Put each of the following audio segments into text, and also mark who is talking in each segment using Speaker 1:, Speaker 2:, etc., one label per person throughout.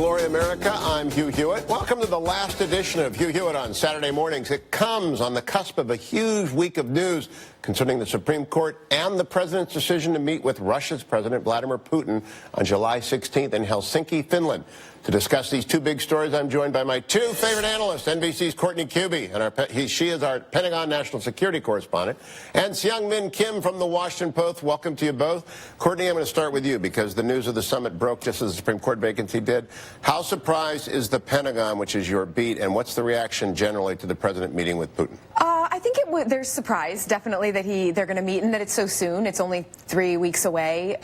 Speaker 1: Glory America, I'm Hugh Hewitt. Welcome to the last edition of Hugh Hewitt on Saturday mornings. It comes on the cusp of a huge week of news concerning the Supreme Court and the president's decision to meet with Russia's President Vladimir Putin on July 16th in Helsinki, Finland. To discuss these two big stories, I'm joined by my two favorite analysts, NBC's Courtney Kube, and she is our Pentagon National Security Correspondent, and Seung Kim from the Washington Post. Welcome to you both. Courtney, I'm going to start with you because the news of the summit broke just as the Supreme Court vacancy did. How surprised is the Pentagon, which is your beat, and what's the reaction generally to the president meeting with Putin?
Speaker 2: I think there's surprise, definitely, that they're going to meet and that it's so soon. It's only 3 weeks away.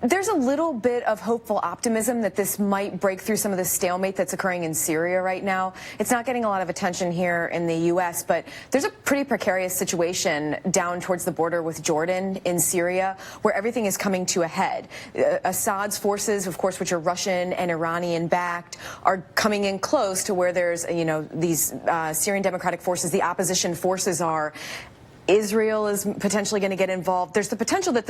Speaker 2: There's a little bit of hopeful optimism that this might break through some of the stalemate that's occurring in Syria right now. It's not getting a lot of attention here in the U.S., but there's a pretty precarious situation down towards the border with Jordan in Syria where everything is coming to a head. Assad's forces, of course, which are Russian and Iranian-backed, are coming in close to where there's, these Syrian Democratic Forces, the opposition forces are. Israel is potentially going to get involved. There's the potential that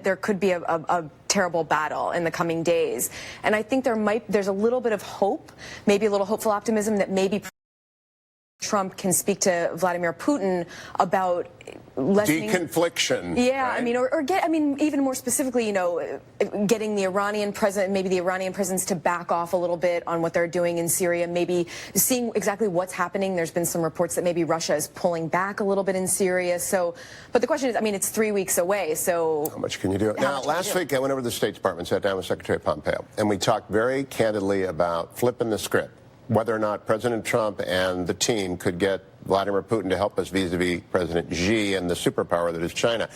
Speaker 2: there could be a terrible battle in the coming days. And I think there's a little bit of hope, maybe a little hopeful optimism that maybe Trump can speak to Vladimir Putin about lessening
Speaker 1: deconfliction.
Speaker 2: Yeah,
Speaker 1: right?
Speaker 2: Even more specifically, getting the Iranian president, maybe the Iranian presidents to back off a little bit on what they're doing in Syria, maybe seeing exactly what's happening. There's been some reports that maybe Russia is pulling back a little bit in Syria. So, but the question is, it's 3 weeks away, so
Speaker 1: how much can you do? Now, last week I went over to the State Department, sat down with Secretary Pompeo, and we talked very candidly about flipping the script, whether or not President Trump and the team could get Vladimir Putin to help us vis-a-vis President Xi and the superpower that is China.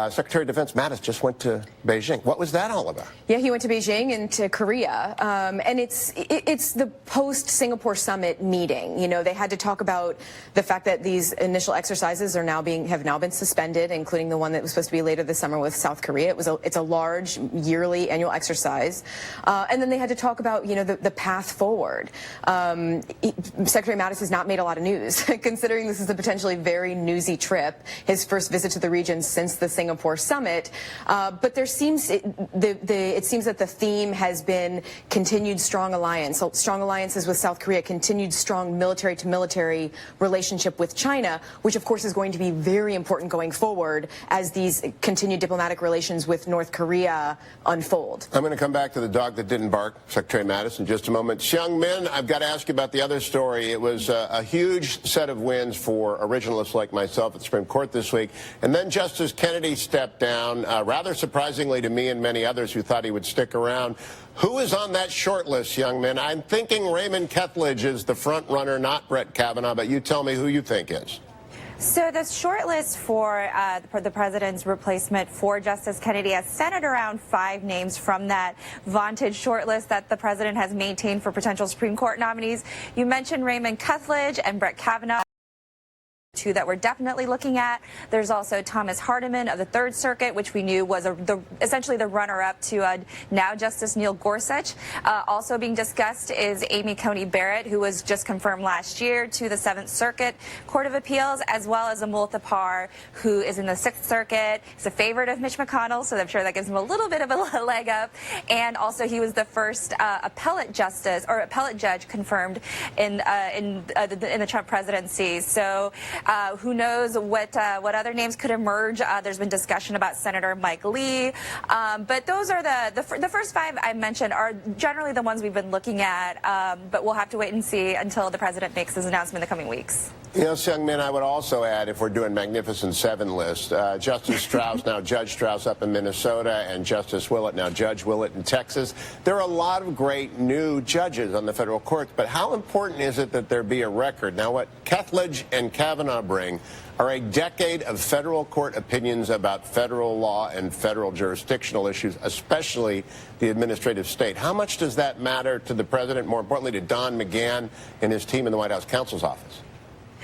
Speaker 1: Secretary of Defense Mattis just went to Beijing. What was that all about?
Speaker 2: Yeah, he went to Beijing and to Korea, and it's the post-Singapore summit meeting. They had to talk about the fact that these initial exercises have now been suspended, including the one that was supposed to be later this summer with South Korea. It's a large yearly annual exercise, and then they had to talk about the path forward. Secretary Mattis has not made a lot of news, considering this is a potentially very newsy trip, his first visit to the region since the Singapore summit, but it seems that the theme has been continued strong alliances with South Korea, continued strong military-to-military relationship with China, which of course is going to be very important going forward as these continued diplomatic relations with North Korea unfold.
Speaker 1: I'm going to come back to the dog that didn't bark, Secretary Mattis, in just a moment. Seung, I've got to ask you about the other story. It was a huge set of wins for originalists like myself at the Supreme Court this week, and then Justice Kennedy stepped down, rather surprisingly to me and many others who thought he would stick around. Who is on that short list, young man? I'm thinking Raymond Kethledge is the front runner, not Brett Kavanaugh, but you tell me who you think is.
Speaker 3: So the shortlist for the president's replacement for Justice Kennedy has centered around 5 names from that vaunted shortlist that the president has maintained for potential Supreme Court nominees. You mentioned Raymond Kethledge and Brett Kavanaugh, two that we're definitely looking at. There's also Thomas Hardiman of the Third Circuit, which we knew was essentially the runner-up to now Justice Neil Gorsuch. Also being discussed is Amy Coney Barrett, who was just confirmed last year to the Seventh Circuit Court of Appeals, as well as Amul Thapar, who is in the Sixth Circuit. He's a favorite of Mitch McConnell, so I'm sure that gives him a little bit of a leg up. And also, he was the first appellate judge confirmed in the Trump presidency. So who knows what other names could emerge? There's been discussion about Senator Mike Lee, but those are the first 5 I mentioned are generally the ones we've been looking at. But we'll have to wait and see until the president makes his announcement in the coming weeks.
Speaker 1: Seung, I would also add, if we're doing Magnificent Seven list, Justice Strauss, now Judge Strauss up in Minnesota, and Justice Willett, now Judge Willett in Texas. There are a lot of great new judges on the federal courts, but how important is it that there be a record? Now, what Kethledge and Kavanaugh bring are a decade of federal court opinions about federal law and federal jurisdictional issues, especially the administrative state. How much does that matter to the president, more importantly to Don McGahn and his team in the White House counsel's office?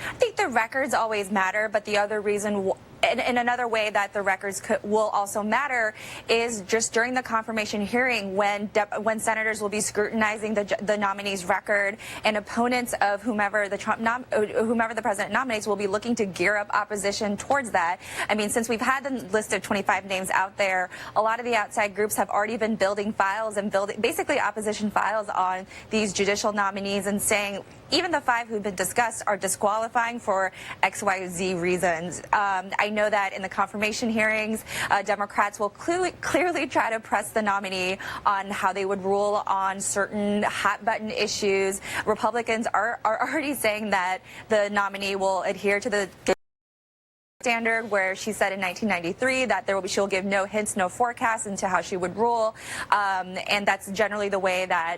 Speaker 3: I think the records always matter, but the other reason in another way that the records will also matter is just during the confirmation hearing when senators will be scrutinizing the nominee's record, and opponents of whomever the president nominates will be looking to gear up opposition towards that. I mean, since we've had the list of 25 names out there, a lot of the outside groups have already been building files and basically opposition files on these judicial nominees and saying even the 5 who've been discussed are disqualifying for XYZ reasons. I know that in the confirmation hearings, Democrats will clearly try to press the nominee on how they would rule on certain hot-button issues. Republicans are already saying that the nominee will adhere to the standard where she said in 1993 that she'll give no hints, no forecasts into how she would rule, and that's generally the way that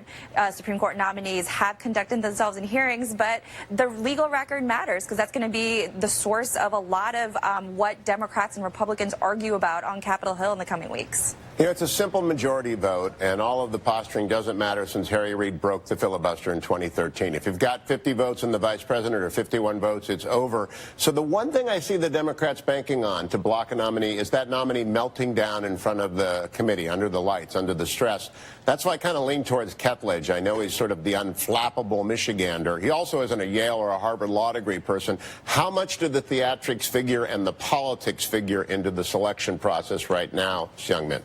Speaker 3: Supreme Court nominees have conducted themselves in hearings. But the legal record matters because that's going to be the source of a lot of what Democrats and Republicans argue about on Capitol Hill in the coming weeks.
Speaker 1: You know, it's a simple majority vote, and all of the posturing doesn't matter since Harry Reid broke the filibuster in 2013. If you've got 50 votes in the vice president or 51 votes, it's over. So the one thing I see the Democrats banking on to block a nominee is that nominee melting down in front of the committee, under the lights, under the stress. That's why I kind of lean towards Ketledge. I know he's sort of the unflappable Michigander. He also isn't a Yale or a Harvard law degree person. How much do the theatrics figure and the politics figure into the selection process right now, Seung?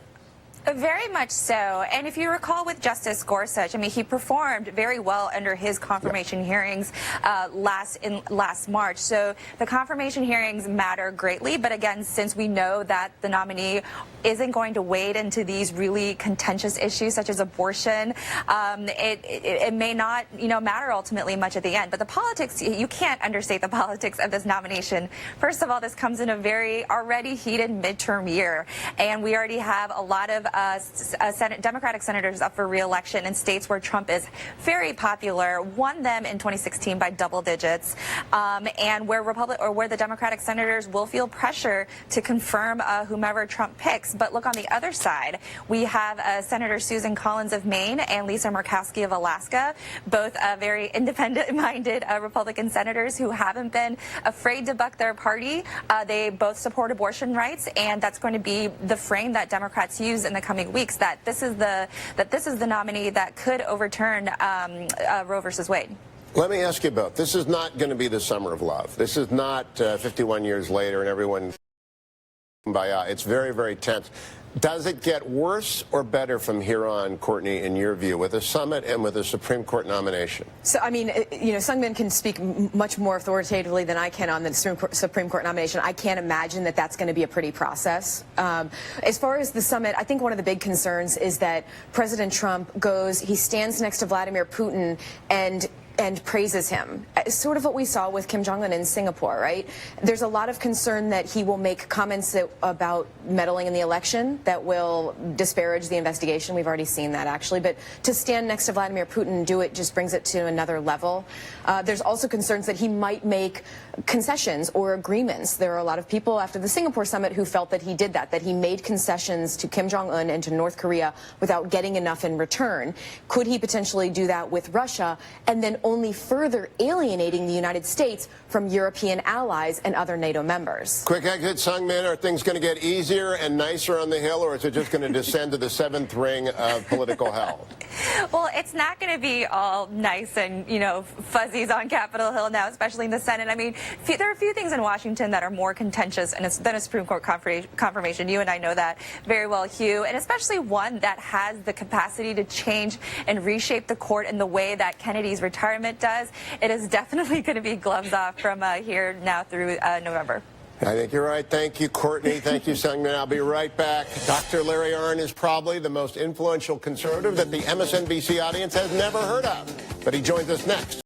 Speaker 3: Very much so. And if you recall with Justice Gorsuch, I mean, he performed very well under his confirmation hearings last March. So the confirmation hearings matter greatly. But again, since we know that the nominee isn't going to wade into these really contentious issues such as abortion, it may not, matter ultimately much at the end. But the politics, you can't understate the politics of this nomination. First of all, this comes in a very already heated midterm year. And we already have a lot of Democratic senators up for re-election in states where Trump is very popular, won them in 2016 by double digits, and where the Democratic senators will feel pressure to confirm whomever Trump picks. But look on the other side, we have Senator Susan Collins of Maine and Lisa Murkowski of Alaska, both very independent-minded Republican senators who haven't been afraid to buck their party. They both support abortion rights, and that's going to be the frame that Democrats use in the coming weeks, that this is the nominee that could overturn Roe versus Wade.
Speaker 1: Let me ask you both. This is not going to be the summer of love. This is not 51 years later and everyone kumbaya. It's very, very tense. Does it get worse or better from here on, Courtney, in your view, with a summit and with a Supreme Court nomination? So, I mean,
Speaker 2: Seung can speak much more authoritatively than I can on the Supreme Court nomination. I can't imagine that that's going to be a pretty process. As far as the summit, I think one of the big concerns is that President Trump he stands next to Vladimir Putin and praises him. Sort of what we saw with Kim Jong-un in Singapore, right? There's a lot of concern that he will make comments about meddling in the election that will disparage the investigation. We've already seen that, actually. But to stand next to Vladimir Putin and do it just brings it to another level. There's also concerns that he might make concessions or agreements. There are a lot of people after the Singapore summit who felt that he did that he made concessions to Kim Jong-un and to North Korea without getting enough in return. Could he potentially do that with Russia and then only further alienating the United States from European allies and other NATO members?
Speaker 1: Quick exit, Seung, are things going to get easier and nicer on the Hill, or is it just going to descend to the 7th ring of political hell?
Speaker 3: Well, it's not going to be all nice and, fuzzies on Capitol Hill now, especially in the Senate. I mean, there are a few things in Washington that are more contentious than a Supreme Court confirmation. You and I know that very well, Hugh, and especially one that has the capacity to change and reshape the court in the way that Kennedy's retirement does. It is definitely going to be gloves off from here now through November.
Speaker 1: I think you're right. Thank you, Courtney. Thank you, Seung. I'll be right back. Dr. Larry Arnn is probably the most influential conservative that the MSNBC audience has never heard of, but he joins us next.